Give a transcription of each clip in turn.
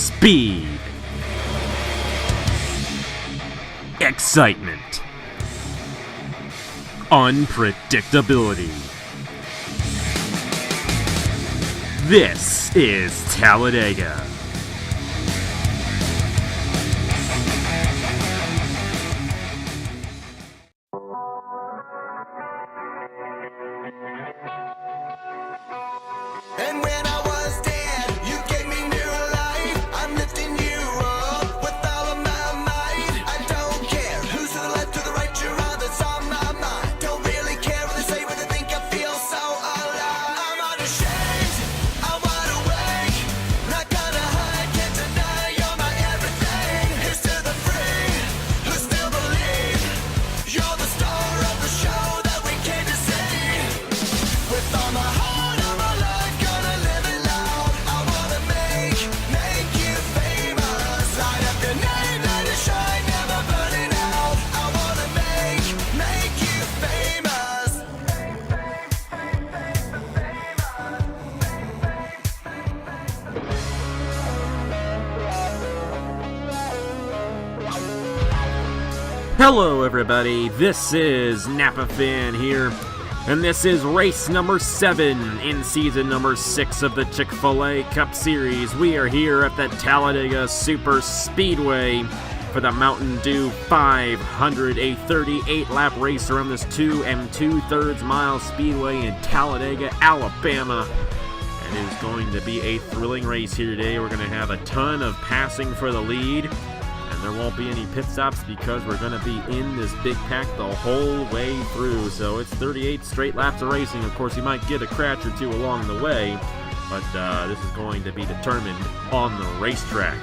Speed. Excitement. Unpredictability. This is Talladega. And when I was dead, you gave me new life. I'm lifting you up with all of my might. I don't care who's to the left, to the right, you're all that's on my mind. Don't really care what they say, but I think I feel so alive. I'm unashamed, I'm wide awake. Not gonna hide, can't deny you're my everything. Here's to the free, who still believe. You're the star of the show that we came to see. With all my heart, all my life, gonna live it loud. I wanna make you famous. Light up your name, let it shine, never burning out. I wanna make you famous. Hello everybody, this is Napa Fan here, and this is race number 7 in season number 6 of the Chick-Fil-A Cup Series. We are here at the Talladega Superspeedway for the Mountain Dew 500, a 38-lap race around this 2 2/3 mile speedway in Talladega, Alabama. And it is going to be a thrilling race here today. We're going to have a ton of passing for the lead. There won't be any pit stops because we're going to be in this big pack the whole way through. So it's 38 straight laps of racing. Of course, you might get a crash or two along the way, but this is going to be determined on the racetrack.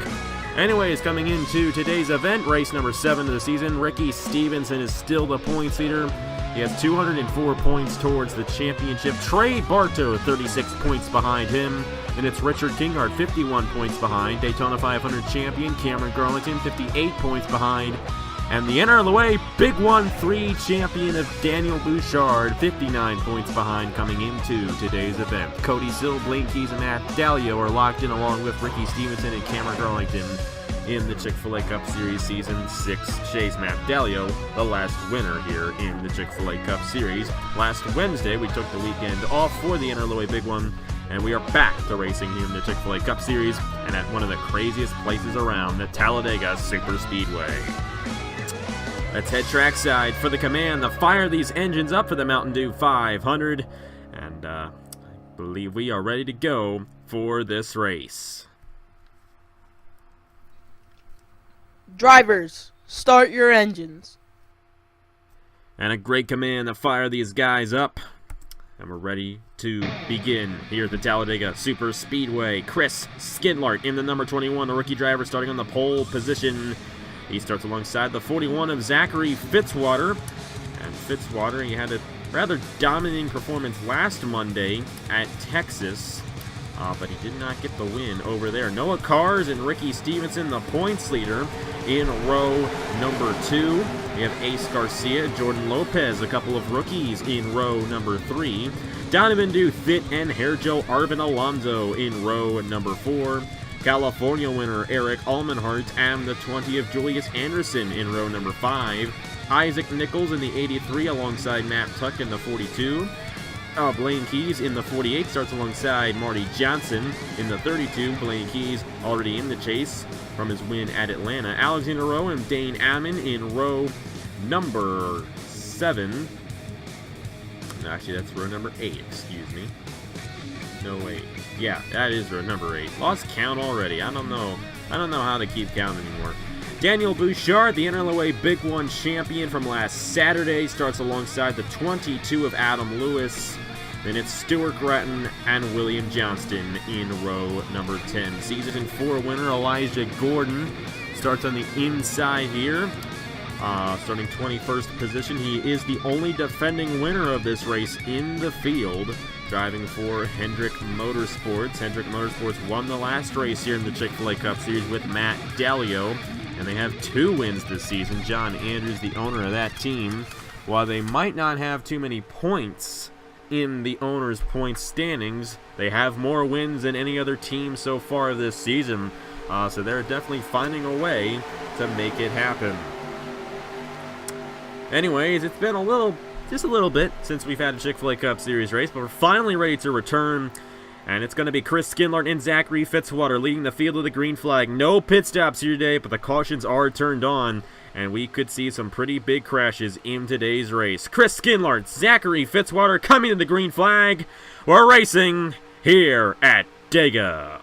Anyways, coming into today's event, race number 7 of the season, Ricky Stevenson is still the points leader. He has 204 points towards the championship. Trey Bartow, 36 points behind him. And it's Richard Kingard, 51 points behind. Daytona 500 champion Cameron Garlington, 58 points behind. And the NRLOA Big 1-3 champion of Daniel Bouchard, 59 points behind coming into today's event. Cody Sill, Blaine Keys, and Matt Dalio are locked in along with Ricky Stevenson and Cameron Garlington in the Chick-Fil-A Cup Series Season 6. Chase Matt Dalio, the last winner here in the Chick-Fil-A Cup Series. Last Wednesday, we took the weekend off for the NRLOA Big 1, and we are back to racing here in the Chick-Fil-A Cup Series and at one of the craziest places around, the Talladega Superspeedway. Let's head trackside for the command to fire these engines up for the Mountain Dew 500, and I believe we are ready to go for this race. Drivers, start your engines. And a great command to fire these guys up. And we're ready to begin here at the Talladega Superspeedway. Chris Skidlart in the number 21, the rookie driver, starting on the pole position. He starts alongside the 41 of Zachary Fitzwater. And Fitzwater, he had a rather dominating performance last Monday at Texas. But he did not get the win over there. Noah Kars and Ricky Stevenson, the points leader in row number 2. We have Ace Garcia, Jordan Lopez, a couple of rookies in row number 3. Donovan Duthit and Hairjo Arvin Alonso in row number 4. California winner Eric Almenhart and the 20 of Julius Anderson in row number 5. Isaac Nichols in the 83 alongside Matt Tuck in the 42. Blaine Keys in the 48 starts alongside Marty Johnson in the 32. Blaine Keys already in the chase from his win at Atlanta. Alexander Rowe and Dane Ammon in row number 7. Actually, that's row number 8, excuse me. No, wait. Yeah, that is row number 8. Lost count already. I don't know how to keep count anymore. Daniel Bouchard, the NRLOA Big 1 champion from last Saturday, starts alongside the 22 of Adam Lewis. Then it's Stuart Gratton and William Johnston in row number 10. Season 4 winner Elijah Gordon starts on the inside here, starting 21st position. He is the only defending winner of this race in the field, driving for Hendrick Motorsports. Hendrick Motorsports won the last race here in the Chick-Fil-A Cup Series with Matt Dalio, and they have 2 wins this season. John Andrews, the owner of that team, while they might not have too many points in the owner's points standings, they have more wins than any other team so far this season. So they're definitely finding a way to make it happen. Anyways, it's been just a little bit since we've had a Chick-Fil-A Cup Series race, but we're finally ready to return. And it's going to be Chris Skinlart and Zachary Fitzwater leading the field with the green flag. No pit stops here today, but the cautions are turned on. And we could see some pretty big crashes in today's race. Chris Skinlart, Zachary Fitzwater coming to the green flag. We're racing here at Talladega.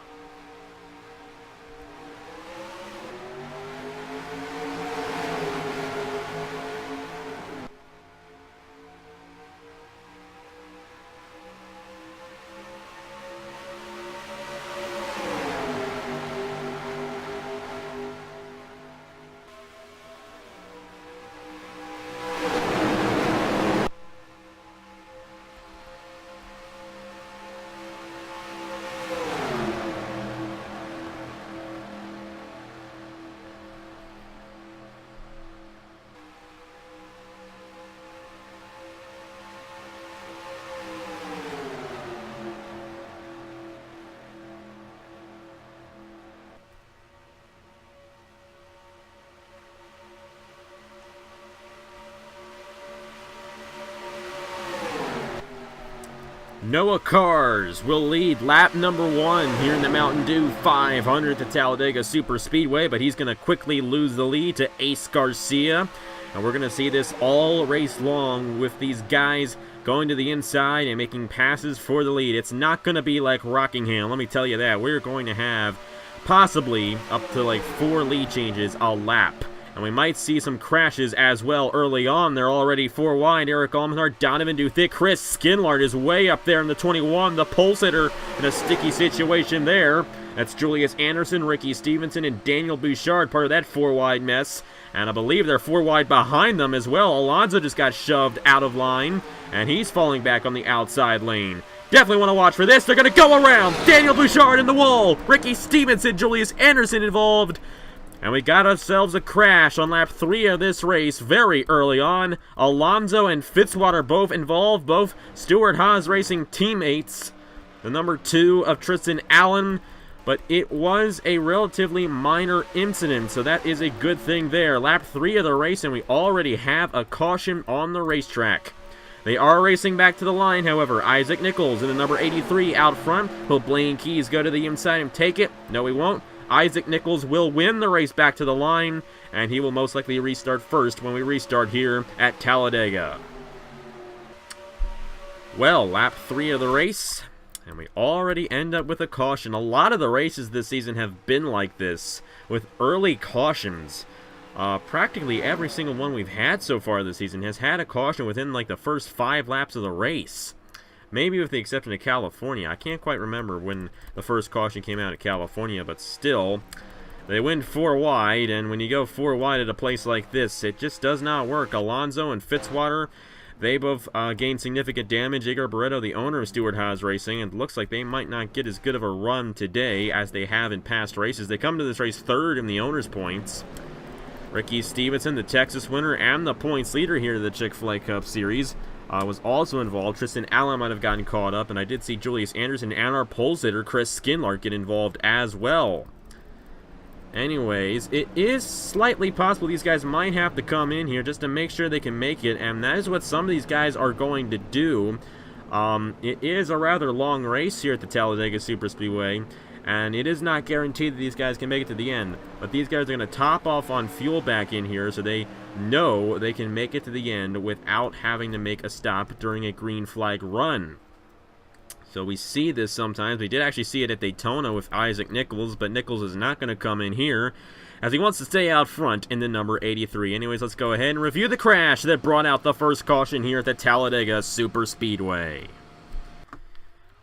NOAA Cars will lead lap number 1 here in the Mountain Dew 500 at Talladega Superspeedway, but he's going to quickly lose the lead to Ace Garcia. And we're going to see this all race long with these guys going to the inside and making passes for the lead. It's not going to be like Rockingham, let me tell you that. We're going to have possibly up to like 4 lead changes a lap. And we might see some crashes as well early on. They're already 4 wide. Eric Almenhard, Donovan Duthick, Chris Skinlart is way up there in the 21. The pole sitter in a sticky situation there. That's Julius Anderson, Ricky Stevenson, and Daniel Bouchard, part of that 4 wide mess. And I believe they're 4 wide behind them as well. Alonso just got shoved out of line, and he's falling back on the outside lane. Definitely want to watch for this. They're going to go around. Daniel Bouchard in the wall. Ricky Stevenson, Julius Anderson involved. And we got ourselves a crash on lap 3 of this race very early on. Alonso and Fitzwater both involved, both Stewart-Haas Racing teammates. The number 2 of Tristan Allen, but it was a relatively minor incident, so that is a good thing there. Lap 3 of the race, and we already have a caution on the racetrack. They are racing back to the line, however. Isaac Nichols in the number 83 out front. Will Blaine Keys go to the inside and take it? No, he won't. Isaac Nichols will win the race back to the line, and he will most likely restart first when we restart here at Talladega. Well, lap 3 of the race, and we already end up with a caution. A lot of the races this season have been like this, with early cautions. Practically every single one we've had so far this season has had a caution within like the first 5 laps of the race. Maybe with the exception of California. I can't quite remember when the first caution came out of California, but still, they went 4 wide, and when you go 4 wide at a place like this, it just does not work. Alonso and Fitzwater, they both gained significant damage. Igor Barreto, the owner of Stewart-Haas Racing, and it looks like they might not get as good of a run today as they have in past races. They come to this race 3rd in the owner's points. Ricky Stevenson, the Texas winner and the points leader here to the Chick-Fil-A Cup Series, was also involved. Tristan Allen might have gotten caught up, and I did see Julius Anderson and our pole sitter, Chris Skinlart, get involved as well. Anyways, it is slightly possible these guys might have to come in here just to make sure they can make it, and that is what some of these guys are going to do. It is a rather long race here at the Talladega Superspeedway, and it is not guaranteed that these guys can make it to the end. But these guys are going to top off on fuel back in here, so they know they can make it to the end without having to make a stop during a green flag run. So we see this sometimes. We did actually see it at Daytona with Isaac Nichols, but Nichols is not going to come in here as he wants to stay out front in the number 83. Anyways, let's go ahead and review the crash that brought out the first caution here at the Talladega Superspeedway.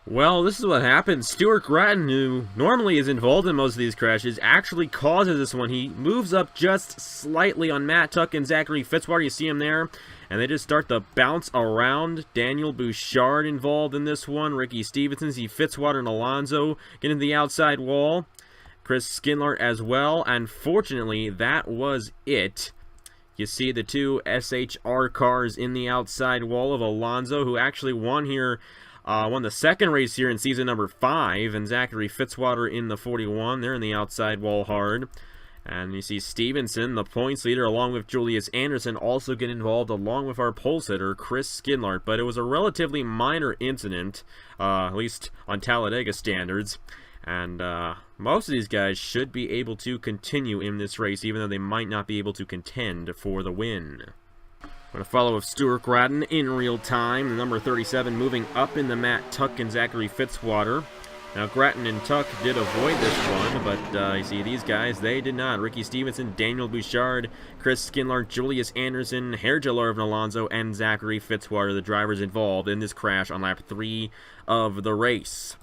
Well, this is what happens. Stuart Gratton, who normally is involved in most of these crashes, actually causes this one. He moves up just slightly on Matt Tuck and Zachary Fitzwater. You see him there. And they just start to bounce around. Daniel Bouchard involved in this one. Ricky Stevenson, see Fitzwater and Alonso getting the outside wall. Chris Skinlart as well. Unfortunately, that was it. You see the 2 SHR cars in the outside wall of Alonso, who actually won here Won the second race here in season number 5, and Zachary Fitzwater in the 41. They're in the outside wall hard. And you see Stevenson, the points leader, along with Julius Anderson, also get involved, along with our pole sitter, Chris Skidlart. But it was a relatively minor incident, at least on Talladega standards. And most of these guys should be able to continue in this race, even though they might not be able to contend for the win. Going to follow with Stuart Gratton in real time. The number 37 moving up in the Matt Tuck and Zachary Fitzwater. Now, Gratton and Tuck did avoid this one, but you see these guys, they did not. Ricky Stevenson, Daniel Bouchard, Chris Skidlart, Julius Anderson, Hergel Irvin Alonso, and Zachary Fitzwater, the drivers involved in this crash on lap 3 of the race.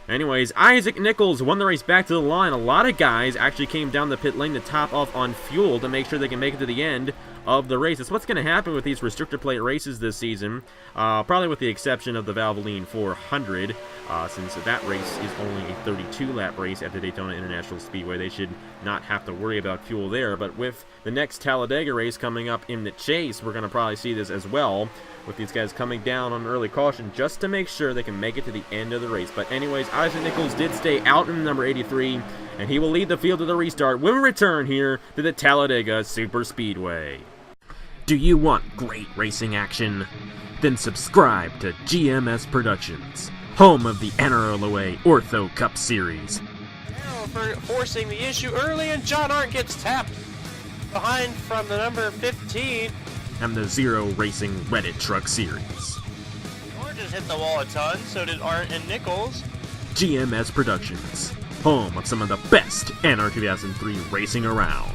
Anyways, Isaac Nichols won the race back to the line. A lot of guys actually came down the pit lane to top off on fuel to make sure they can make it to the end of the race. It's what's going to happen with these restrictor plate races this season, probably with the exception of the Valvoline 400, since that race is only a 32-lap race at the Daytona International Speedway. They should not have to worry about fuel there, but with the next Talladega race coming up in the Chase, we're going to probably see this as well, with these guys coming down on early caution just to make sure they can make it to the end of the race. But anyways, Isaac Nichols did stay out in number 83, and he will lead the field to the restart when we return here to the Talladega Superspeedway. Do you want great racing action? Then subscribe to GMS Productions, home of the NRLOA Ortho Cup Series. For forcing the issue early, and John Arndt gets tapped behind from the number 15. And the Zero Racing Reddit Truck Series. Orange just hit the wall a ton, so did Arndt and Nichols. GMS Productions, home of some of the best NR 2003 racing around.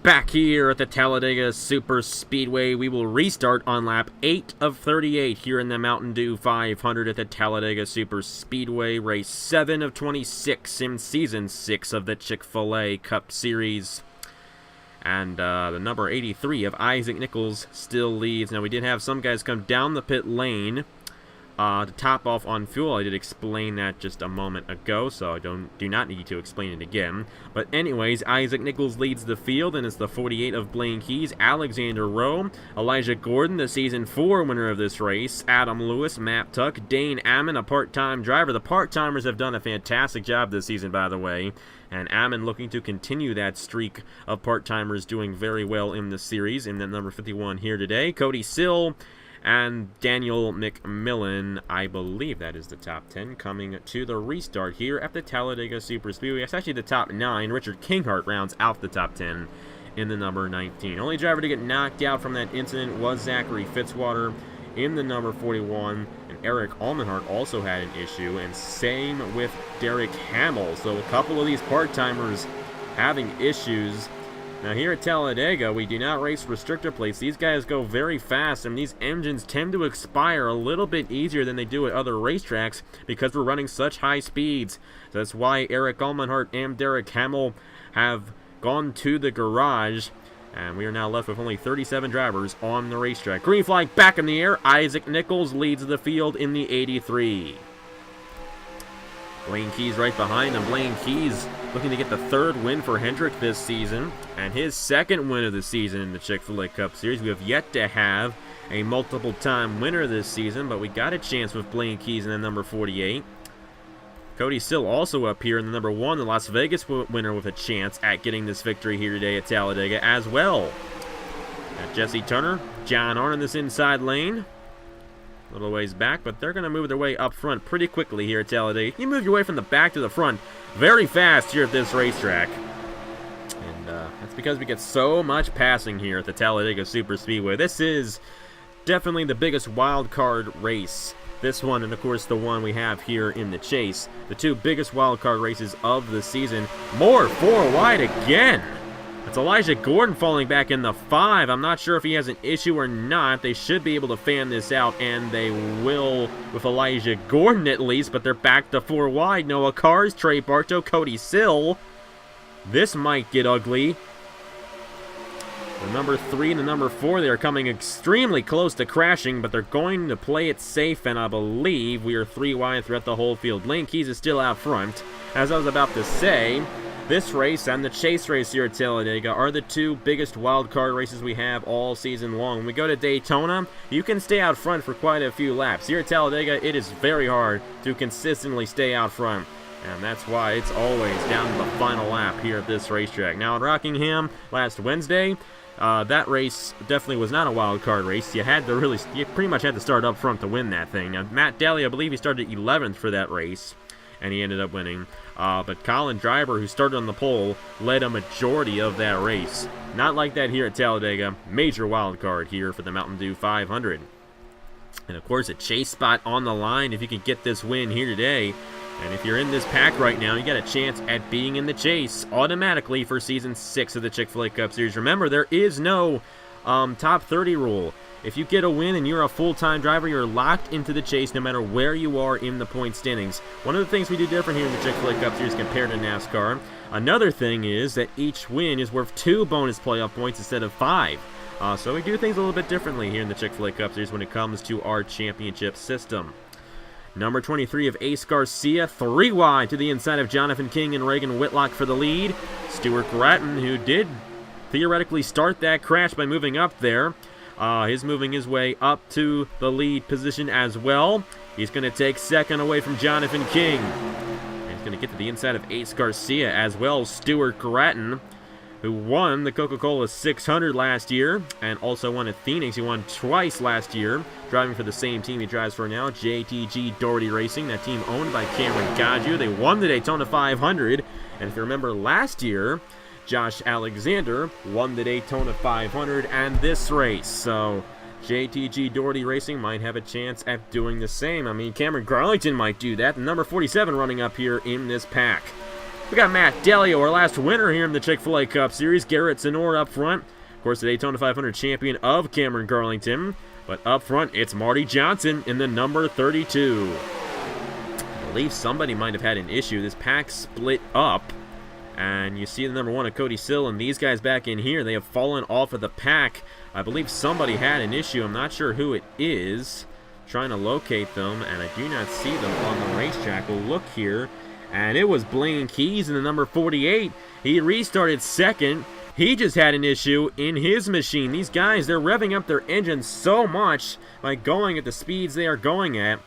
Back here at the Talladega Superspeedway, we will restart on lap 8 of 38 here in the Mountain Dew 500 at the Talladega Superspeedway, race 7 of 26 in season 6 of the Chick-Fil-A Cup Series. And the number 83 of Isaac Nichols still leads. Now, we did have some guys come down the pit lane to top off on fuel. I did explain that just a moment ago, so I do not need to explain it again. But anyways, Isaac Nichols leads the field, and it's the 48 of Blaine Keys, Alexander Rowe, Elijah Gordon, the Season 4 winner of this race, Adam Lewis, Matt Tuck, Dane Ammon, a part-time driver. The part-timers have done a fantastic job this season, by the way, and Ammon looking to continue that streak of part-timers doing very well in the series. In the number 51 here today, Cody Sill, and Daniel McMillan. I believe that is the top 10 coming to the restart here at the Talladega Superspeedway. It's actually the top 9. Richard Kinghart rounds out the top 10 in the number 19. Only driver to get knocked out from that incident was Zachary Fitzwater in the number 41, and Eric Almenhart also had an issue, and same with Derek Hamill. So a couple of these part-timers having issues. Now here at Talladega, we do not race restrictor plates. These guys go very fast, and these engines tend to expire a little bit easier than they do at other racetracks because we're running such high speeds. So that's why Eric Almenhart and Derek Hamill have gone to the garage, and we are now left with only 37 drivers on the racetrack. Green flag back in the air. Isaac Nichols leads the field in the 83. Blaine Keys right behind him. Blaine Keys looking to get the 3rd win for Hendrick this season, and his 2nd win of the season in the Chick-Fil-A Cup Series. We have yet to have a multiple-time winner this season, but we got a chance with Blaine Keys in the number 48. Cody Sill also up here in the number 1, the Las Vegas winner, with a chance at getting this victory here today at Talladega as well. Got Jesse Turner, John Arndt in this inside lane. A little ways back, but they're going to move their way up front pretty quickly here at Talladega. You move your way from the back to the front very fast here at this racetrack. And that's because we get so much passing here at the Talladega Superspeedway. This is definitely the biggest wild card race. This one, and of course the one we have here in the Chase. The 2 biggest wild card races of the season. More 4 wide again. It's Elijah Gordon falling back in the 5. I'm not sure if he has an issue or not. They should be able to fan this out, and they will with Elijah Gordon at least, but they're back to 4 wide. Noah Cars, Trey Bartow, Cody Sill. This might get ugly. The number 3 and the number 4, they are coming extremely close to crashing, but they're going to play it safe, and I believe we are 3 wide throughout the whole field. Blaine Keys is still out front. As I was about to say, This race and the chase race here at Talladega are the two biggest wild card races we have all season long. When we go to Daytona, you can stay out front for quite a few laps. Here at Talladega, it is very hard to consistently stay out front, and that's why it's always down to the final lap here at this racetrack. Now at Rockingham last Wednesday, that race definitely was not a wild card race. You pretty much had to start up front to win that thing. Now Matt Daly, I believe he started 11th for that race, and he ended up winning. But Colin Driver, who started on the pole, led a majority of that race. Not like that here at Talladega. Major wild card here for the Mountain Dew 500. And of course, a chase spot on the line if you can get this win here today. And if you're in this pack right now, you got a chance at being in the chase automatically for Season 6 of the Chick-Fil-A Cup Series. Remember, there is no top 30 rule. If you get a win and you're a full-time driver, you're locked into the chase no matter where you are in the point standings. One of the things we do different here in the Chick-Fil-A Cup Series compared to NASCAR, another thing is that each win is worth 2 bonus playoff points instead of 5. So we do things a little bit differently here in the Chick-Fil-A Cup Series when it comes to our championship system. Number 23 of Ace Garcia, 3 wide to the inside of Jonathan King and Reagan Whitlock for the lead. Stuart Gratton, who did theoretically start that crash by moving up there, he's moving his way up to the lead position as well. He's going to take second away from Jonathan King. And he's going to get to the inside of Ace Garcia as well. Stuart Gratton, who won the Coca-Cola 600 last year and also won at Phoenix. He won twice last year, driving for the same team he drives for now, JTG Doherty Racing, that team owned by Cameron Gaju. They won the Daytona 500, and if you remember last year, Josh Alexander won the Daytona 500 and this race. So JTG Doherty Racing might have a chance at doing the same. I mean, Cameron Garlington might do that. The number 47 running up here in this pack. We got Matt Delio, our last winner here in the Chick-Fil-A Cup Series. Garrett Zenor up front. Of course, the Daytona 500 champion of Cameron Garlington. But up front, it's Marty Johnson in the number 32. I believe somebody might have had an issue. This pack split up. And you see the number 1 of Cody Sill and these guys back in here. They have fallen off of the pack. I believe somebody had an issue. I'm not sure who it is. Trying to locate them, and I do not see them on the racetrack. We'll look here. And it was Blaine Keys in the number 48. He restarted second. He just had an issue in his machine. These guys, they're revving up their engines so much by going at the speeds they are going at.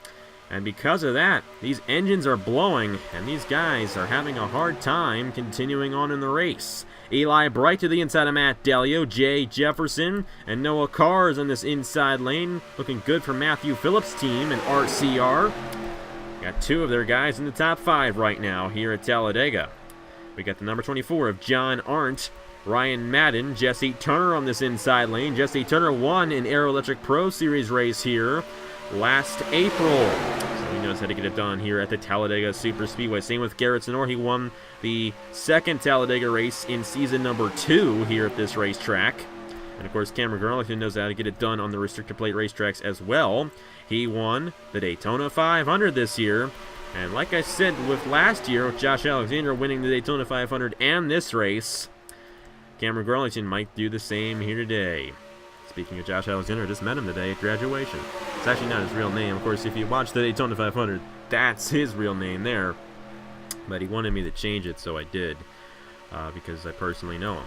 And because of that, these engines are blowing, and these guys are having a hard time continuing on in the race. Eli Bright to the inside of Matt Delio, Jay Jefferson, and Noah Cars on this inside lane. Looking good for Matthew Phillips' team and RCR. Got 2 of their guys in the top 5 right now here at Talladega. We got the number 24 of John Arndt, Ryan Madden, Jesse Turner on this inside lane. Jesse Turner won an Aero Electric Pro Series race here last April. So he knows how to get it done here at the Talladega Superspeedway. Same with Garrett Zenor. He won the 2nd Talladega race in season number 2 here at this racetrack. And of course, Cameron Garlington knows how to get it done on the restrictor plate racetracks as well. He won the Daytona 500 this year. And like I said with last year, with Josh Alexander winning the Daytona 500 and this race, Cameron Garlington might do the same here today. Speaking of Josh Alexander, I just met him today at graduation. It's actually not his real name. Of course, if you watch the Daytona 500, that's his real name there. But he wanted me to change it, so I did, because I personally know him.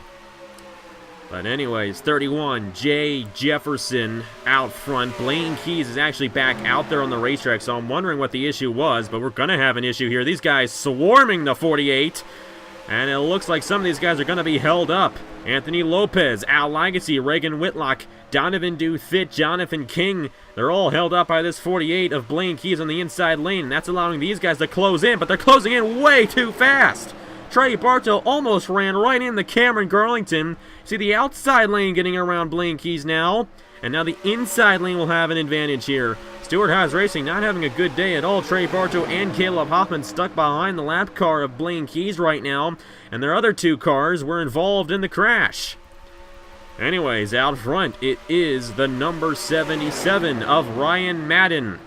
But anyways, 31, Jay Jefferson out front. Blaine Keys is actually back out there on the racetrack, so I'm wondering what the issue was, but we're going to have an issue here. These guys swarming the 48, and it looks like some of these guys are going to be held up. Anthony Lopez, Al Legacy, Reagan Whitlock, Donovan Dufit, Jonathan King. They're all held up by this 48 of Blaine Keys on the inside lane, and that's allowing these guys to close in, but they're closing in way too fast. Trey Bartow almost ran right into Cameron Garlington. See the outside lane getting around Blaine Keys now. And now the inside lane will have an advantage here. Stewart Haas Racing not having a good day at all. Trey Bartow and Caleb Hoffman stuck behind the lap car of Blaine Keys right now. And their other 2 cars were involved in the crash. Anyways, out front, it is the number 77 of Ryan Madden.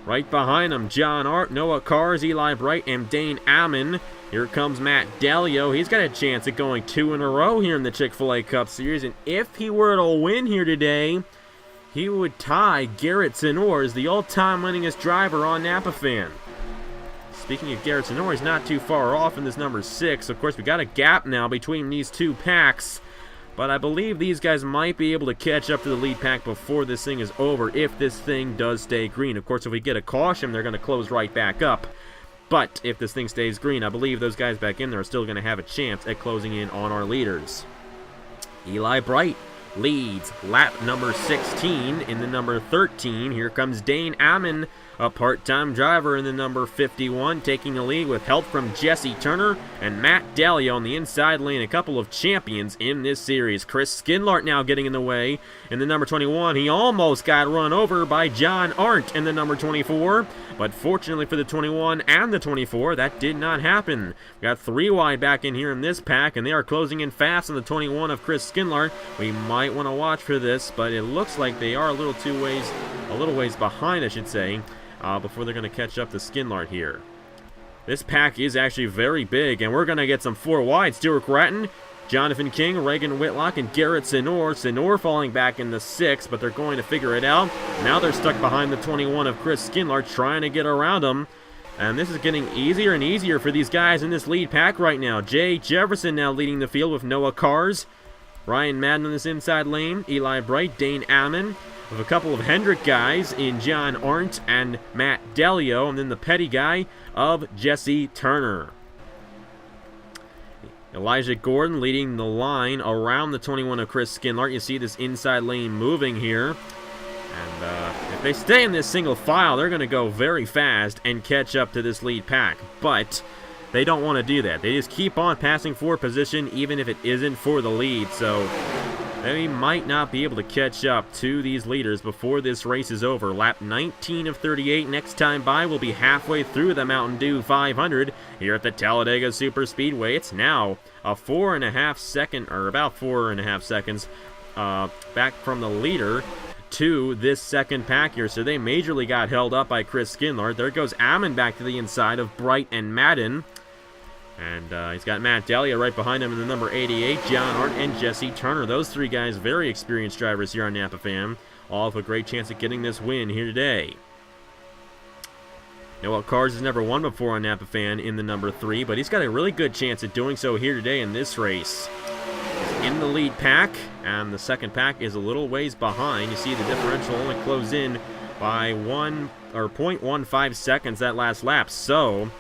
Right behind him, John Art, Noah Cars, Eli Bright, and Dane Ammon. Here comes Matt Delio. He's got a chance at going 2 in a row here in the Chick-Fil-A Cup Series. And if he were to win here today, he would tie Garrett Zenor as the all-time winningest driver on Napa Fan. Speaking of Garrett Sonora, he's not too far off in this number 6. Of course, we got a gap now between these two packs. But I believe these guys might be able to catch up to the lead pack before this thing is over, if this thing does stay green. Of course, if we get a caution, they're going to close right back up. But if this thing stays green, I believe those guys back in there are still going to have a chance at closing in on our leaders. Eli Bright leads lap number 16 in the number 13. Here comes Dane Ammon, a part-time driver in the number 51, taking the lead with help from Jesse Turner and Matt Dalia on the inside lane, a couple of champions in this series. Chris Skinlart now getting in the way in the number 21. He almost got run over by John Arndt in the number 24, but fortunately for the 21 and the 24, that did not happen. We got 3 wide back in here in this pack, and they are closing in fast on the 21 of Chris Skinlart. We might want to watch for this, but it looks like they are a little ways behind, I should say, before they're going to catch up to Skinlart here. This pack is actually very big, and we're going to get some 4 wide. Stuart Gratton, Jonathan King, Reagan Whitlock, and Garrett Sonor. Sonor falling back in the 6, but they're going to figure it out. Now they're stuck behind the 21 of Chris Skinlart, trying to get around him. And this is getting easier and easier for these guys in this lead pack right now. Jay Jefferson now leading the field with Noah Cars. Ryan Madden on this inside lane. Eli Bright, Dane Ammon, with a couple of Hendrick guys in John Arndt and Matt Delio, and then the petty guy of Jesse Turner. Elijah Gordon leading the line around the 21 of Chris Skinlart. You see this inside lane moving here. And if they stay in this single file, they're going to go very fast and catch up to this lead pack. But they don't want to do that. They just keep on passing for position, even if it isn't for the lead. So they might not be able to catch up to these leaders before this race is over. Lap 19 of 38 next time by will be halfway through the Mountain Dew 500 here at the Talladega Superspeedway. It's now a 4.5 second, or about 4.5 seconds back from the leader to this second pack here. So they majorly got held up by Chris Skinlart. There goes Ammon back to the inside of Bright and Madden. And he's got Matt Dalia right behind him in the number 88, John Arndt and Jesse Turner. Those 3 guys, very experienced drivers here on Napa Fan, all have a great chance at getting this win here today. Noah Cars has never won before on Napa Fan in the number 3, but he's got a really good chance at doing so here today in this race. He's in the lead pack, and the second pack is a little ways behind. You see the differential only closed in by 0.15 seconds that last lap, so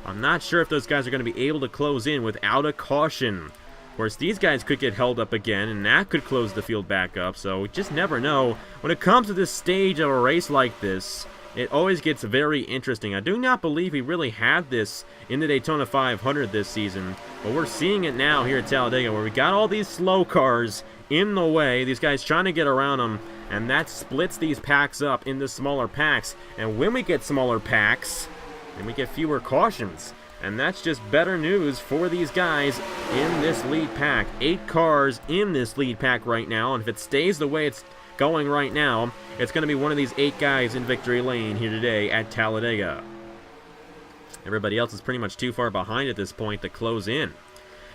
I'm not sure if those guys are going to be able to close in without a caution. Of course, these guys could get held up again, and that could close the field back up, so we just never know. When it comes to this stage of a race like this, it always gets very interesting. I do not believe we really had this in the Daytona 500 this season, but we're seeing it now here at Talladega, where we got all these slow cars in the way, these guys trying to get around them, and that splits these packs up into smaller packs. And when we get smaller packs, and we get fewer cautions, and that's just better news for these guys in this lead pack. 8 cars in this lead pack right now, and if it stays the way it's going right now, it's going to be one of these 8 guys in victory lane here today at Talladega. Everybody else is pretty much too far behind at this point to close in.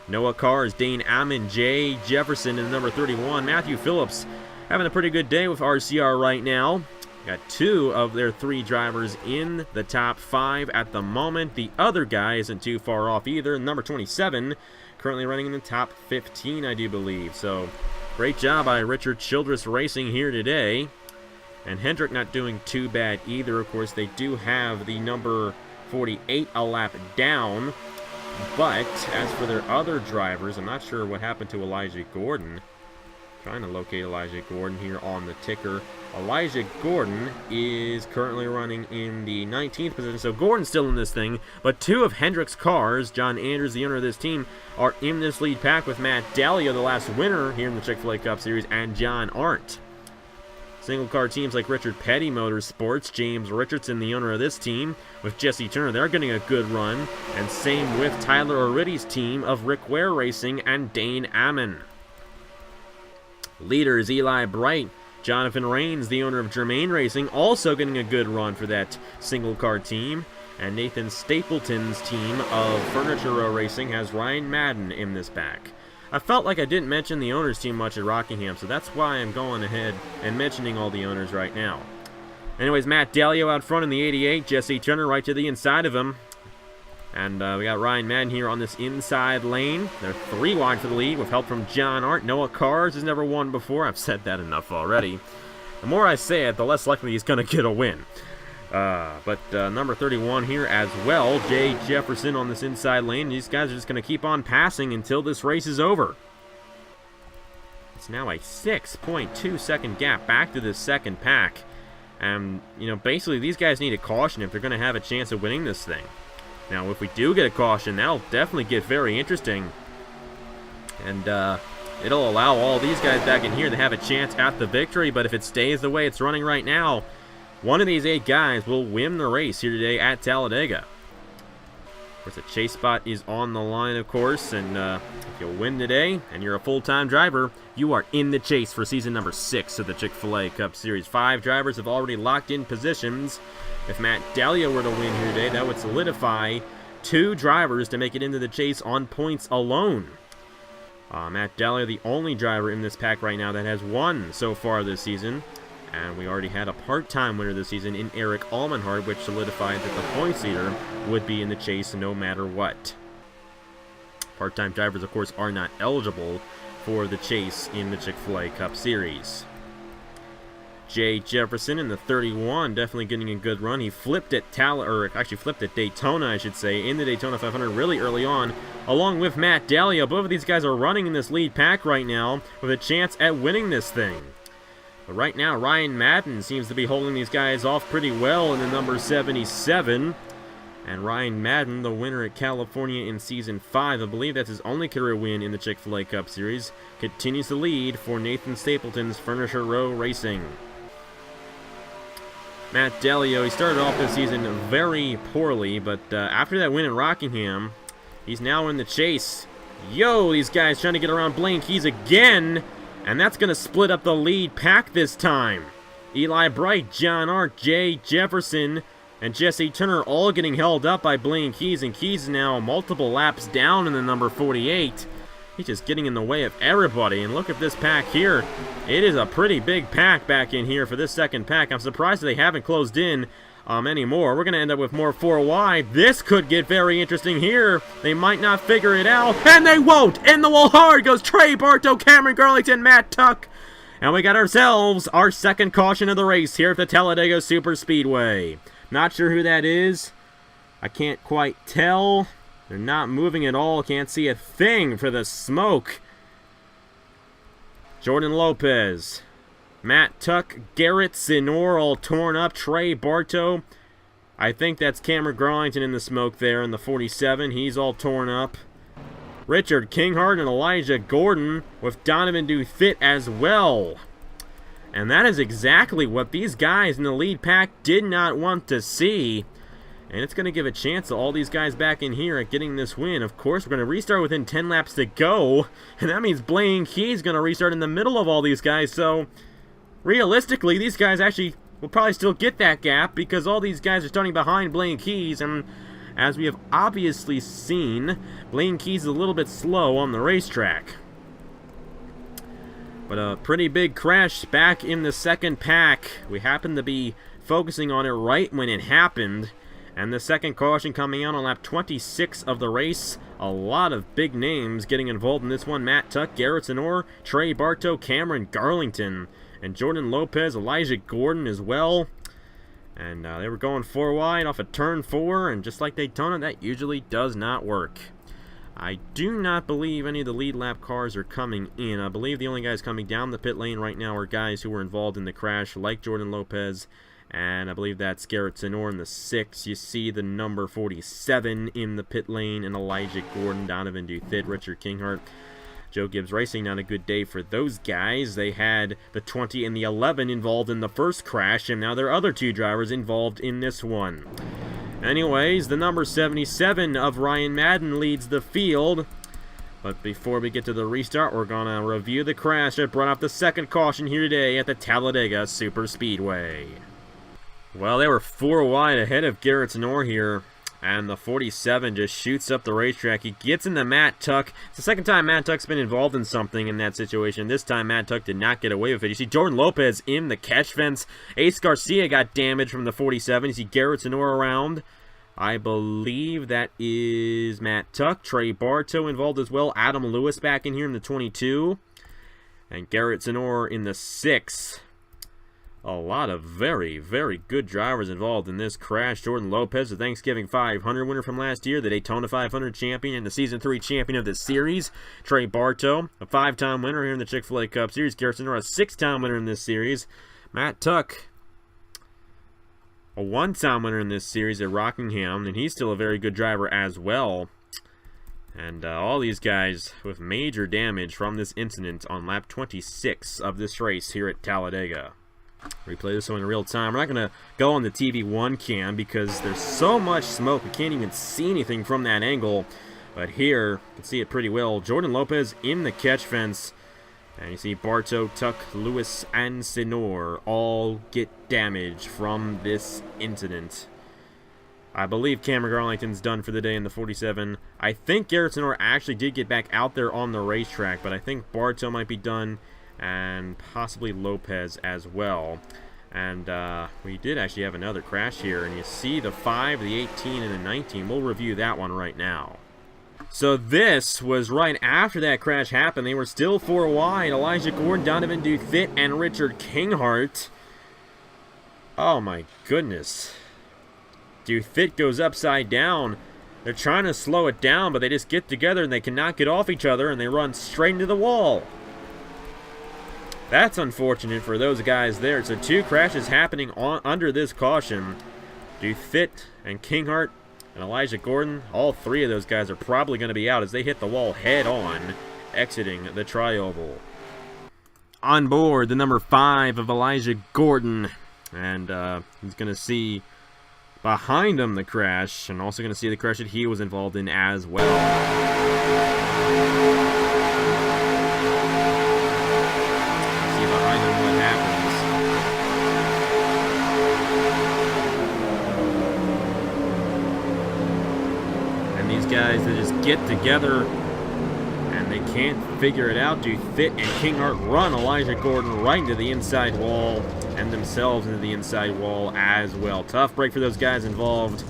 Noah Cars, Dane Ammon, Jay Jefferson in the number 31, Matthew Phillips having a pretty good day with RCR right now. Got 2 of their 3 drivers in the top 5 at the moment. The other guy isn't too far off either. Number 27, currently running in the top 15, I do believe. So, great job by Richard Childress Racing here today. And Hendrick not doing too bad either. Of course, they do have the number 48 a lap down. But, as for their other drivers, I'm not sure what happened to Elijah Gordon. Trying to locate Elijah Gordon here on the ticker. Elijah Gordon is currently running in the 19th position, so Gordon's still in this thing, but 2 of Hendrick's cars, John Andrews, the owner of this team, are in this lead pack with Matt Dalia, the last winner here in the Chick-Fil-A Cup Series, and John Arndt. Single car teams like Richard Petty Motorsports, James Richardson, the owner of this team, with Jesse Turner, they're getting a good run, and same with Tyler O'Ritty's team of Rick Ware Racing and Dane Ammon. Leaders Eli Bright, Jonathan Rains, the owner of Germain Racing, also getting a good run for that single car team. And Nathan Stapleton's team of Furniture Row Racing has Ryan Madden in this pack. I felt like I didn't mention the owners team much at Rockingham, so that's why I'm going ahead and mentioning all the owners right now. Anyways, Matt Dalio out front in the 88, Jesse Turner right to the inside of him. And we got Ryan Madden here on this inside lane. They're 3 wide for the lead with help from John Arndt. Noah Cars has never won before. I've said that enough already. The more I say it, the less likely he's going to get a win. But number 31 here as well, Jay Jefferson on this inside lane. These guys are just going to keep on passing until this race is over. It's now a 6.2 second gap back to the second pack. And, you know, basically these guys need a caution if they're going to have a chance of winning this thing. Now, if we do get a caution, that'll definitely get very interesting. And it'll allow all these guys back in here to have a chance at the victory. But if it stays the way it's running right now, one of these 8 guys will win the race here today at Talladega. Of course, the chase spot is on the line, of course. And if you win today and you're a full-time driver, you are in the chase for season number 6 of the Chick-Fil-A Cup Series. 5 drivers have already locked in positions. If Matt Dahlia were to win here today, that would solidify 2 drivers to make it into the chase on points alone. Matt Dahlia, the only driver in this pack right now that has won so far this season. And we already had a part-time winner this season in Eric Almenhard, which solidified that the points leader would be in the chase no matter what. Part-time drivers, of course, are not eligible for the chase in the Chick-fil-A Cup Series. Jay Jefferson in the 31, definitely getting a good run. He flipped at flipped at Daytona, I should say, in the Daytona 500 really early on, along with Matt Dahlia. Both of these guys are running in this lead pack right now with a chance at winning this thing. But right now, Ryan Madden seems to be holding these guys off pretty well in the number 77. And Ryan Madden, the winner at California in Season 5, I believe that's his only career win in the Chick-fil-A Cup Series, continues the lead for Nathan Stapleton's Furniture Row Racing. Matt Dahlia, he started off this season very poorly, but after that win in Rockingham, he's now in the chase. Yo, these guys trying to get around Blaine Keys again, and that's going to split up the lead pack this time. Eli Bright, John Arndt, Jay Jefferson, and Jesse Turner all getting held up by Blaine Keys, and Keys is now multiple laps down in the number 48. He's just getting in the way of everybody, and look at this pack here. It is a pretty big pack back in here for this second pack. I'm surprised they haven't closed in anymore. We're going to end up with more 4 wide. This could get very interesting here. They might not figure it out, and they won't. In the wall hard goes Trey Bartow, Cameron Garlington, Matt Tuck. And we got ourselves our second caution of the race here at the Talladega Superspeedway. Not sure who that is. I can't quite tell. They're not moving at all. Can't see a thing for the smoke. Jordan Lopez. Matt Tuck. Garrett Sinor all torn up. Trey Bartow. I think that's Cameron Garlington in the smoke there in the 47. He's all torn up. Richard Kinghart and Elijah Gordon with Donovan Duthit as well. And that is exactly what these guys in the lead pack did not want to see. And it's going to give a chance to all these guys back in here at getting this win. Of course, we're going to restart within 10 laps to go. And that means Blaine Keys going to restart in the middle of all these guys. So, realistically, these guys actually will probably still get that gap because all these guys are starting behind Blaine Keys. And as we have obviously seen, Blaine Keys is a little bit slow on the racetrack. But a pretty big crash back in the second pack. We happen to be focusing on it right when it happened. And the second caution coming out on lap 26 of the race. A lot of big names getting involved in this one. Matt Tuck, Garrett Sinor, Trey Bartow, Cameron Garlington, and Jordan Lopez, Elijah Gordon as well. And they were going 4 wide off of turn 4, and just like Daytona, that usually does not work. I do not believe any of the lead lap cars are coming in. I believe the only guys coming down the pit lane right now are guys who were involved in the crash, like Jordan Lopez. And I believe that's Garrett Sinor in the 6. You see the number 47 in the pit lane, and Elijah Gordon, Donovan Duthit, Richard Kinghart, Joe Gibbs Racing. Not a good day for those guys. They had the 20 and the 11 involved in the first crash, and now there are other 2 drivers involved in this one. Anyways, the number 77 of Ryan Madden leads the field. But before we get to the restart, we're going to review the crash that brought up the second caution here today at the Talladega Superspeedway. Well, they were 4 wide ahead of Garrett Sinor here, and the 47 just shoots up the racetrack. He gets into Matt Tuck. It's the second time Matt Tuck's been involved in something in that situation. This time, Matt Tuck did not get away with it. You see Jordan Lopez in the catch fence. Ace Garcia got damaged from the 47. You see Garrett Sinor around. I believe that is Matt Tuck. Trey Bartow involved as well. Adam Lewis back in here in the 22. And Garrett Zenor in the 6. A lot of very, very good drivers involved in this crash. Jordan Lopez, the Thanksgiving 500 winner from last year, the Daytona 500 champion, and the Season 3 champion of this series. Trey Bartow, a 5-time winner here in the Chick-Fil-A Cup Series. Garrett Zenor, a 6-time winner in this series. Matt Tuck, a 1-time winner in this series at Rockingham, and he's still a very good driver as well. And all these guys with major damage from this incident on lap 26 of this race here at Talladega. Replay this one in real time. We're not going to go on the TV1 cam because there's so much smoke we can't even see anything from that angle. But here, you can see it pretty well. Jordan Lopez in the catch fence. And you see Bartow, Tuck, Lewis, and Zenor all get damage from this incident. I believe Cameron Garlington's done for the day in the 47. I think Garrett Zenor actually did get back out there on the racetrack, but I think Bartow might be done, and possibly Lopez as well. And we did actually have another crash here, and you see the 5, the 18, and the 19. We'll review that one right now. So this was right after that crash happened. They were still 4 wide. Elijah Gordon, Donovan Duthit, and Richard Kinghart. Oh my goodness. Duthit goes upside down. They're trying to slow it down, but they just get together and they cannot get off each other, and they run straight into the wall. That's unfortunate for those guys there. So 2 crashes happening under this caution. Duthit and Kinghart and Elijah Gordon, all 3 of those guys are probably going to be out as they hit the wall head on, exiting the tri-oval. On board, the number 5 of Elijah Gordon. And he's going to see behind him the crash, and also going to see the crash that he was involved in as well. Guys that just get together and they can't figure it out. Duthit and Kinghart run Elijah Gordon right into the inside wall and themselves into the inside wall as well. Tough break for those guys involved,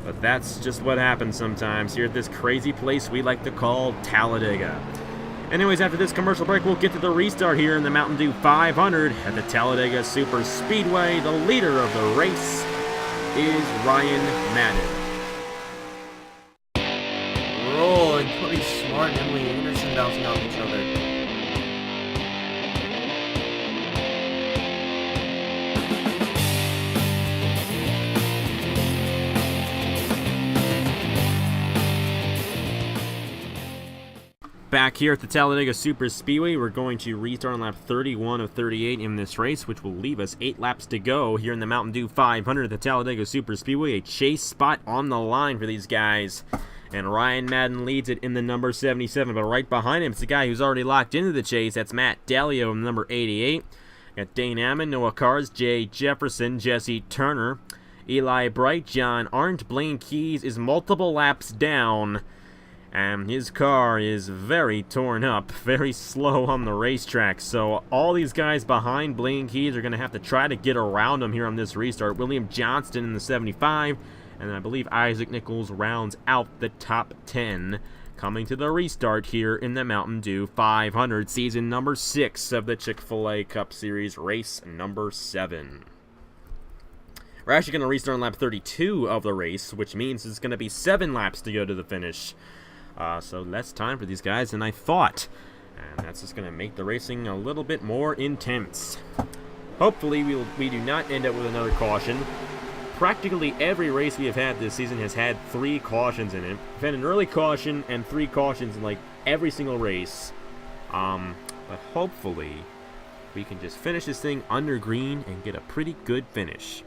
but that's just what happens sometimes here at this crazy place we like to call Talladega. Anyways, after this commercial break, we'll get to the restart here in the Mountain Dew 500 at the Talladega Superspeedway. The leader of the race is Ryan Madden. Rolling, Cody Smart and Emily Anderson bouncing off each other. Back here at the Talladega Superspeedway, we're going to restart on lap 31 of 38 in this race, which will leave us 8 laps to go here in the Mountain Dew 500 at the Talladega Superspeedway. A chase spot on the line for these guys. And Ryan Madden leads it in the number 77, but right behind him, it's the guy who's already locked into the chase. That's Matt Dalio in the number 88. Got Dane Ammon, Noah Cars, Jay Jefferson, Jesse Turner, Eli Bright, John Arndt. Blaine Keys is multiple laps down, and his car is very torn up, very slow on the racetrack. So all these guys behind Blaine Keys are going to have to try to get around him here on this restart. William Johnston in the 75. And I believe Isaac Nichols rounds out the top 10, coming to the restart here in the Mountain Dew 500, season number 6 of the Chick-Fil-A Cup Series, race number 7. We're actually going to restart on lap 32 of the race, which means it's going to be 7 laps to go to the finish. So less time for these guys than I thought. And that's just going to make the racing a little bit more intense. Hopefully we do not end up with another caution. Practically every race we have had this season has had 3 cautions in it. We've had an early caution and 3 cautions in like every single race. But hopefully we can just finish this thing under green and get a pretty good finish.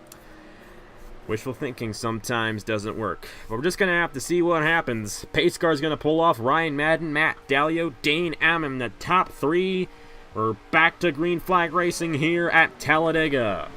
Wishful thinking sometimes doesn't work. But we're just going to have to see what happens. Pace car's going to pull off Ryan Madden, Matt Dalio, Dane Ammon, the top 3. We're back to green flag racing here at Talladega.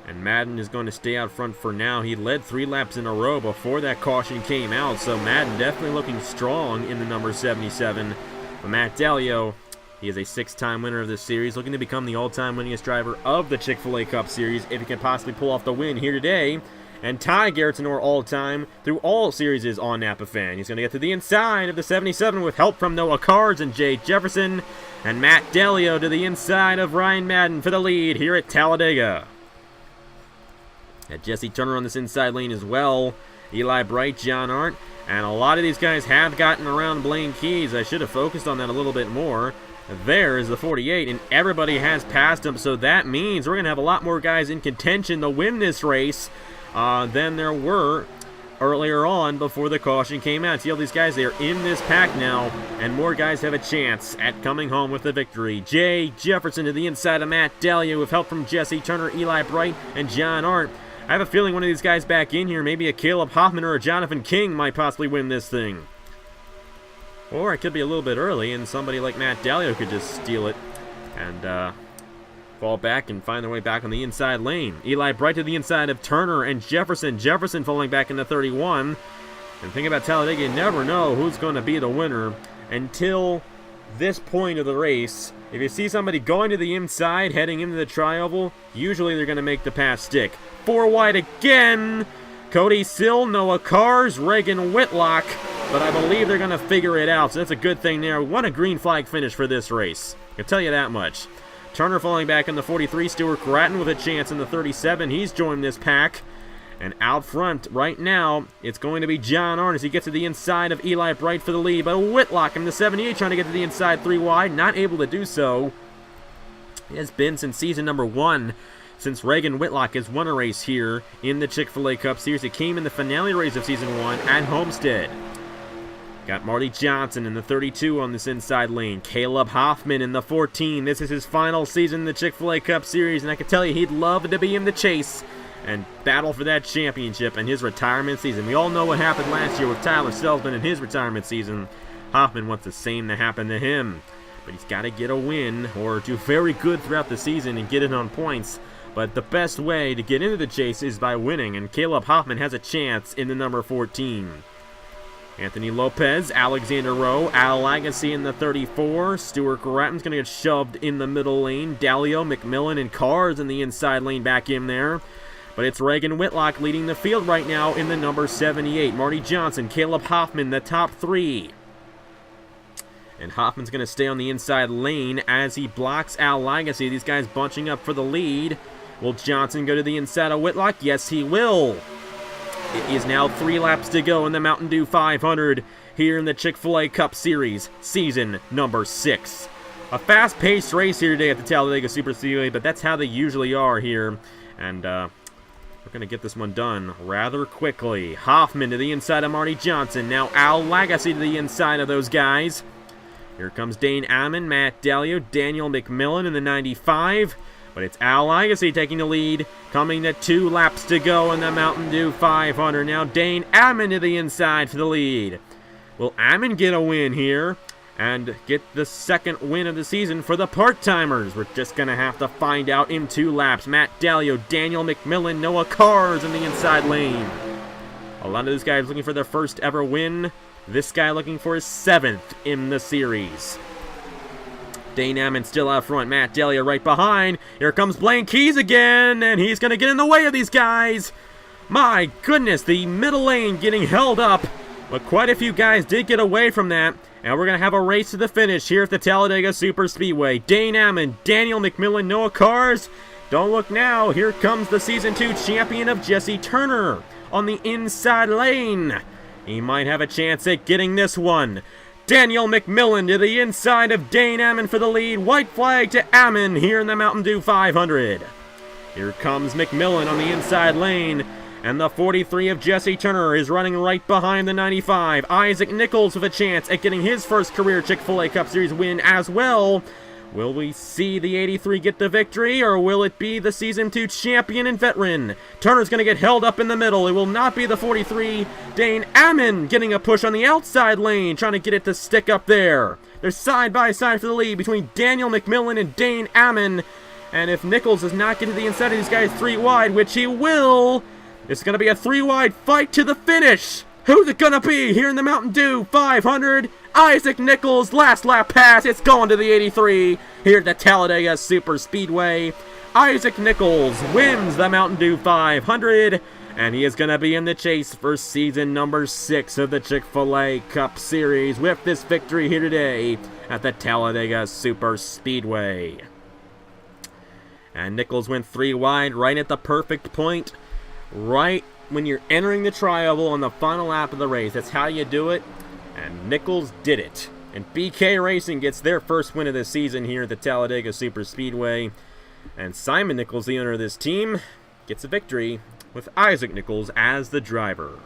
And Madden is going to stay out front for now. He led 3 laps in a row before that caution came out. So Madden definitely looking strong in the number 77. But Matt Dalio He is a 6-time winner of this series, looking to become the all-time winningest driver of the Chick-Fil-A Cup Series if he can possibly pull off the win here today and tie Garrett Tenor all-time through all series on Napa Fan. He's going to get to the inside of the 77 with help from Noah Cars and Jay Jefferson, and Matt Delio to the inside of Ryan Madden for the lead here at Talladega. Got Jesse Turner on this inside lane as well, Eli Bright, John Arndt, and a lot of these guys have gotten around Blaine Keys. I should have focused on that a little bit more. There is the 48, and everybody has passed him, so that means we're going to have a lot more guys in contention to win this race than there were earlier on before the caution came out. See all these guys, they are in this pack now, and more guys have a chance at coming home with the victory. Jay Jefferson to the inside of Matt Delio with help from Jesse Turner, Eli Bright, and John Arndt. I have a feeling one of these guys back in here, maybe a Caleb Hoffman or a Jonathan King, might possibly win this thing. Or it could be a little bit early, and somebody like Matt Delio could just steal it and fall back and find their way back on the inside lane. Eli Bright to the inside of Turner and Jefferson. Jefferson falling back into 31. And think about Talladega, you never know who's going to be the winner until this point of the race. If you see somebody going to the inside, heading into the tri-oval, usually they're going to make the pass stick. 4 wide again. Cody Sill, Noah Cars, Reagan Whitlock. But I believe they're going to figure it out, so that's a good thing there. We want a green flag finish for this race. I can tell you that much. Turner falling back in the 43. Stuart Gratton with a chance in the 37. He's joined this pack. And out front right now, it's going to be John Arndt as he gets to the inside of Eli Bright for the lead. But Whitlock in the 78 trying to get to the inside 3 wide. Not able to do so. It has been since season number 1. Since Reagan Whitlock has won a race here in the Chick-Fil-A Cup Series. It came in the finale race of season 1 at Homestead. Got Marty Johnson in the 32 on this inside lane. Caleb Hoffman in the 14. This is his final season in the Chick-Fil-A Cup Series, and I can tell you he'd love to be in the chase and battle for that championship in his retirement season. We all know what happened last year with Tyler Selzman in his retirement season. Hoffman wants the same to happen to him. But he's got to get a win or do very good throughout the season and get it on points. But the best way to get into the chase is by winning, and Caleb Hoffman has a chance in the number 14. Anthony Lopez, Alexander Rowe, Al Agassi in the 34. Stuart Gratton's going to get shoved in the middle lane. Dalio, McMillan, and Cars in the inside lane back in there. But it's Reagan Whitlock leading the field right now in the number 78. Marty Johnson, Caleb Hoffman, the top 3. And Hoffman's going to stay on the inside lane as he blocks Al Agassi. These guys bunching up for the lead. Will Johnson go to the inside of Whitlock? Yes, he will. It is now 3 laps to go in the Mountain Dew 500 here in the Chick-Fil-A Cup Series, season number 6. A fast-paced race here today at the Talladega Superspeedway, but that's how they usually are here. And we're going to get this one done rather quickly. Hoffman to the inside of Marty Johnson. Now Al Agassi to the inside of those guys. Here comes Dane Ammon, Matt Delio, Daniel McMillan in the 95. But it's Al Agassi taking the lead, coming to 2 laps to go in the Mountain Dew 500. Now Dane Ammon to the inside for the lead. Will Ammon get a win here and get the second win of the season for the part-timers? We're just going to have to find out in 2 laps. Matt Delio, Daniel McMillan, Noah Cars in the inside lane. A lot of these guys looking for their first ever win. This guy looking for his 7th in the series. Dane Ammon still out front. Matt Delio right behind. Here comes Blaine Keys again, and he's going to get in the way of these guys. My goodness, the middle lane getting held up, but quite a few guys did get away from that, and we're going to have a race to the finish here at the Talladega Superspeedway. Dane Ammon, Daniel McMillan, Noah Cars. Don't look now. Here comes the Season 2 champion of Jesse Turner on the inside lane. He might have a chance at getting this one. Daniel McMillan to the inside of Dane Ammon for the lead. White flag to Ammon here in the Mountain Dew 500. Here comes McMillan on the inside lane. And the 43 of Jesse Turner is running right behind the 95. Isaac Nichols with a chance at getting his first career Chick-Fil-A Cup Series win as well. Will we see the 83 get the victory, or will it be the Season 2 champion and veteran? Turner's going to get held up in the middle. It will not be the 43. Dane Ammon getting a push on the outside lane, trying to get it to stick up there. They're side by side for the lead between Daniel McMillan and Dane Ammon. And if Nichols does not get to the inside of these guys 3 wide, which he will, it's going to be a 3 wide fight to the finish. Who's it gonna be here in the Mountain Dew 500? Isaac Nichols, last lap pass. It's going to the 83 here at the Talladega Superspeedway. Isaac Nichols wins the Mountain Dew 500, and he is gonna be in the chase for season number 6 of the Chick-Fil-A Cup Series with this victory here today at the Talladega Superspeedway. And Nichols went 3 wide right at the perfect point, right when you're entering the tri-oval on the final lap of the race. That's how you do it, and Nichols did it. And BK Racing gets their first win of the season here at the Talladega Superspeedway. And Simon Nichols, the owner of this team, gets a victory with Isaac Nichols as the driver.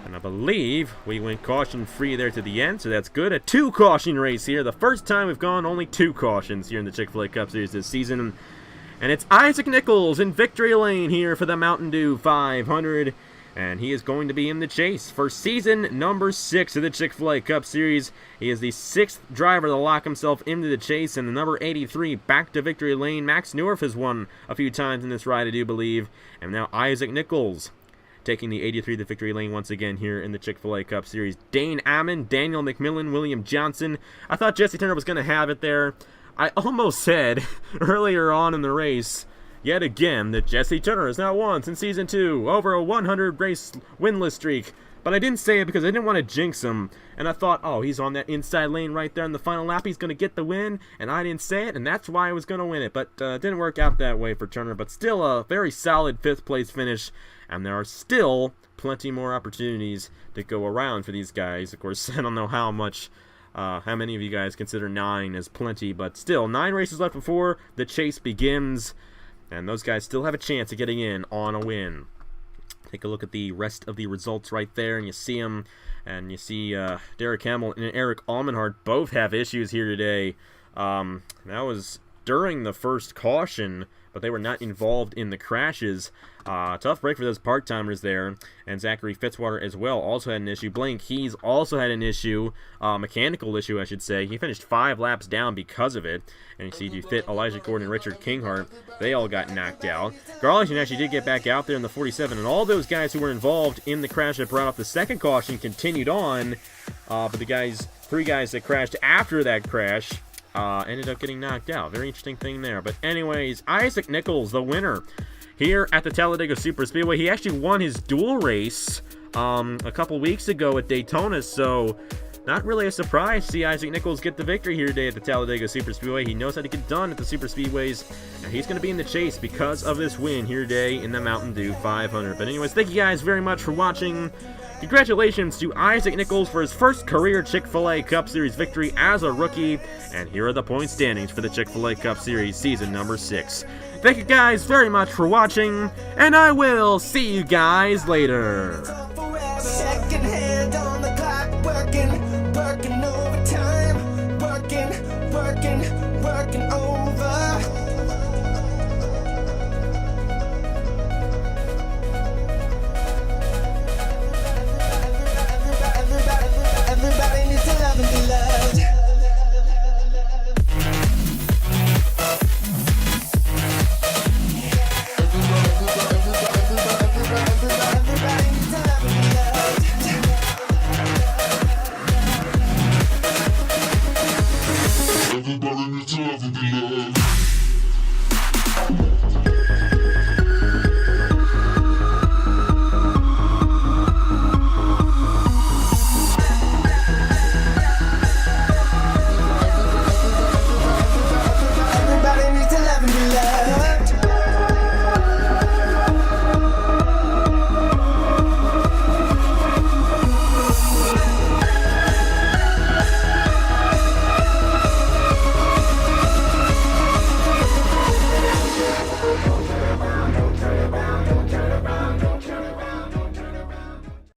And I believe we went caution-free there to the end, so that's good. A 2-caution race here. The first time we've gone only 2 cautions here in the Chick-fil-A Cup Series this season. And it's Isaac Nichols in victory lane here for the Mountain Dew 500. And he is going to be in the chase for season number 6 of the Chick-fil-A Cup Series. He is the 6th driver to lock himself into the chase, and the number 83 back to victory lane. Max Newerf has won a few times in this ride, I do believe. And now Isaac Nichols taking the 83 to victory lane once again here in the Chick-fil-A Cup Series. Dane Ammon, Daniel McMillan, William Johnson. I thought Jesse Turner was going to have it there. I almost said earlier on in the race, yet again, that Jesse Turner has now won since Season 2, over a 100-race winless streak. But I didn't say it because I didn't want to jinx him. And I thought, oh, he's on that inside lane right there in the final lap. He's going to get the win. And I didn't say it, and that's why I was going to win it. But it didn't work out that way for Turner. But still a very solid 5th place finish. And there are still plenty more opportunities to go around for these guys. Of course, I don't know how many of you guys consider 9 as plenty, but still, 9 races left before the chase begins, and those guys still have a chance of getting in on a win. Take a look at the rest of the results right there, and you see them, and you see Derek Hamill and Eric Almenhart both have issues here today. That was during the first caution, but they were not involved in the crashes. Tough break for those part-timers there. And Zachary Fitzwater as well also had an issue. Blaine Keys also had an issue, mechanical issue I should say. He finished 5 laps down because of it. And you see if you fit Elijah Gordon and Richard Kinghart, they all got knocked out. Garlington actually did get back out there in the 47, and all those guys who were involved in the crash that brought off the second caution continued on. But the 3 guys that crashed after that crash ended up getting knocked out. Very interesting thing there. But anyways, Isaac Nichols, the winner here at the Talladega Superspeedway. He actually won his dual race a couple weeks ago at Daytona, so not really a surprise to see Isaac Nichols get the victory here today at the Talladega Superspeedway. He knows how to get done at the Superspeedways, and he's going to be in the chase because of this win here today in the Mountain Dew 500. But anyways, thank you guys very much for watching. Congratulations to Isaac Nichols for his first career Chick-fil-A Cup Series victory as a rookie. And here are the point standings for the Chick-fil-A Cup Series season number 6. Thank you guys very much for watching, and I will see you guys later. Second hand on the clock, working over